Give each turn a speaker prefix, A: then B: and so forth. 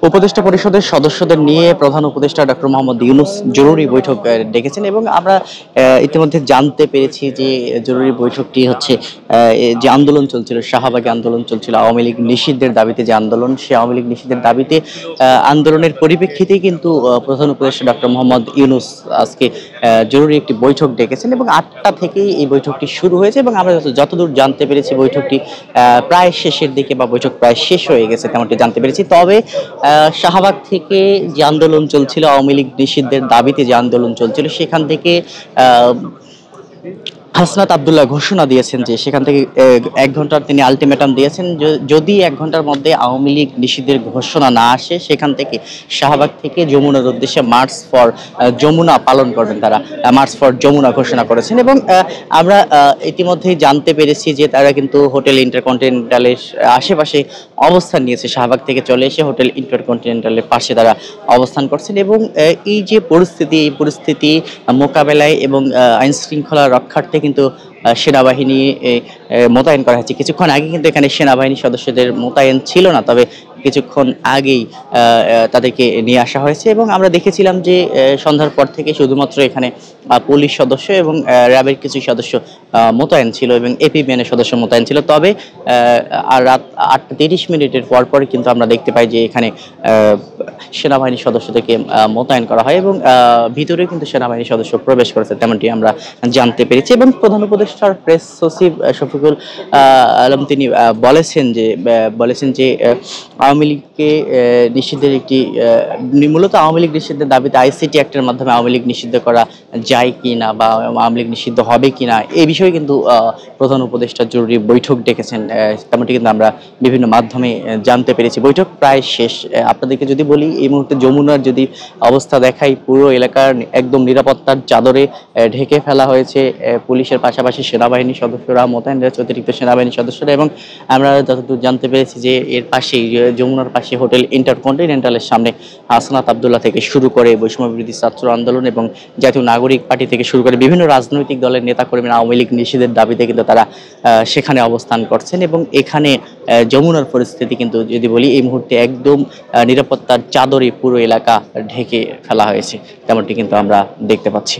A: উপদেষ্টা পরিষদের সদস্যদের নিয়ে প্রধান উপদেষ্টা ডক্টর মোহাম্মদ ইউনূস জরুরি বৈঠক ডেকেছেন এবং আমরা ইতিমধ্যে জানতে পেরেছি যে জরুরি বৈঠকটি হচ্ছে যে আন্দোলন চলছিল, শাহবাগে আন্দোলন চলছিল আওয়ামী লীগ নিষিদ্ধের দাবিতে, যে আন্দোলন, সে আওয়ামী লীগ নিষিদ্ধের দাবিতে আন্দোলনের পরিপ্রেক্ষিতেই কিন্তু প্রধান উপদেষ্টা ডক্টর মোহাম্মদ ইউনূস আজকে জরুরি একটি বৈঠক ডেকেছেন এবং ৮টা থেকেই এই বৈঠকটি শুরু হয়েছে এবং আমরা যতদূর জানতে পেরেছি বৈঠকটি প্রায় শেষের দিকে বা বৈঠক প্রায় শেষ হয়ে গেছে তেমনটি জানতে পেরেছি। তবে শাহবাগ থেকে যে আন্দোলন চলছিল, আওয়ামী লীগ নিষিদ্ধের দাবিতে যে আন্দোলন চলছিল, সেখান থেকে হাসনাত আব্দুল্লাহ ঘোষণা দিয়েছেন যে সেখান থেকে ১ ঘন্টার তিনি আলটিমেটাম দিয়েছেন, যদি ১ ঘন্টার মধ্যে আওয়ামী লীগ নিষিদ্ধের ঘোষণা না আসে সেখান থেকে শাহবাগ থেকে যমুনার উদ্দেশ্যে মার্চ ফর যমুনা পালন করবেন। তারা মার্চ ফর যমুনা ঘোষণা করেছেন এবং আমরা ইতিমধ্যেই জানতে পেরেছি যে তারা কিন্তু হোটেল ইন্টারকন্টিনেন্টালের আশেপাশে অবস্থান নিয়েছে। শাহবাগ থেকে চলে এসে হোটেল ইন্টারকন্টিনেন্টালের পাশে তারা অবস্থান করছেন এবং এই যে পরিস্থিতি, এই পরিস্থিতি মোকাবেলায় এবং আইন শৃঙ্খলা রক্ষার্থে কিন্তু সেনাবাহিনী মোতায়েন করা হয়েছে। কিছুক্ষণ আগে কিন্তু এখানে সেনাবাহিনী সদস্যদের মোতায়েন ছিল না, তবে কিছুক্ষণ আগেই তাদেরকে নিয়ে আসা হয়েছে এবং আমরা দেখেছিলাম যে সন্ধ্যার পর থেকে শুধুমাত্র এখানে পুলিশ সদস্য এবং র্যাবের কিছু সদস্য মোতায়েন ছিল এবং এপিবিএনের সদস্য মোতায়েন ছিল। তবে আর রাত ৮টা ৩০ পর কিন্তু আমরা দেখতে পাই যে এখানে সেনাবাহিনী সদস্যদেরকে মোতায়েন করা হয় এবং ভিতরে কিন্তু সেনাবাহিনী সদস্য প্রবেশ করেছে, তেমনটি আমরা জানতে পেরেছি। এবং প্রধান উপদেষ্টার প্রেস সচিব শফিকুল আলম তিনি বলেছেন যে আওয়ামী লীগকে নিষিদ্ধের একটি মূলত আওয়ামী লীগ নিষিদ্ধের দাবিতে আইসিটি অ্যাক্টের মাধ্যমে আওয়ামী লীগ নিষিদ্ধ করা যায় কিনা বা আওয়ামী লীগ নিষিদ্ধ হবে কিনা এই বিষয়ে কিন্তু প্রধান উপদেষ্টা জরুরি বৈঠক ডেকেছেন, তেমনটি কিন্তু আমরা বিভিন্ন মাধ্যমে জানতে পেরেছি। বৈঠক প্রায় শেষ। আপনাদেরকে যদি বলি, এই মুহূর্তে যমুনার যদি অবস্থা দেখাই, পুরো এলাকার একদম নিরাপত্তার চাদরে ঢেকে ফেলা হয়েছে। পুলিশের পাশাপাশি সেনাবাহিনীর সদস্যরা মোতায়েন রয়েছে, অতিরিক্ত সেনাবাহিনীর সদস্যরা। এবং আমরা যতদূর জানতে পেরেছি যে এর পাশেই, যমুনার পাশে হোটেল ইন্টারকন্টিনেন্টালের সামনে হাসনাত আব্দুল্লাহ থেকে শুরু করে বৈষম্য বিরোধী ছাত্র আন্দোলন এবং জাতীয় নাগরিক পার্টি থেকে শুরু করে বিভিন্ন রাজনৈতিক দলের নেতাকর্মীরা আওয়ামী লীগ নিষিদ্ধের দাবিতে কিন্তু তারা সেখানে অবস্থান করছেন এবং এখানে যমুনার পরিস্থিতি কিন্তু যদি বলি, এই মুহূর্তে একদম নিরাপত্তার চাদরে পুরো এলাকা ঢেকে ফেলা হয়েছে, তেমনটি কিন্তু আমরা দেখতে পাচ্ছি।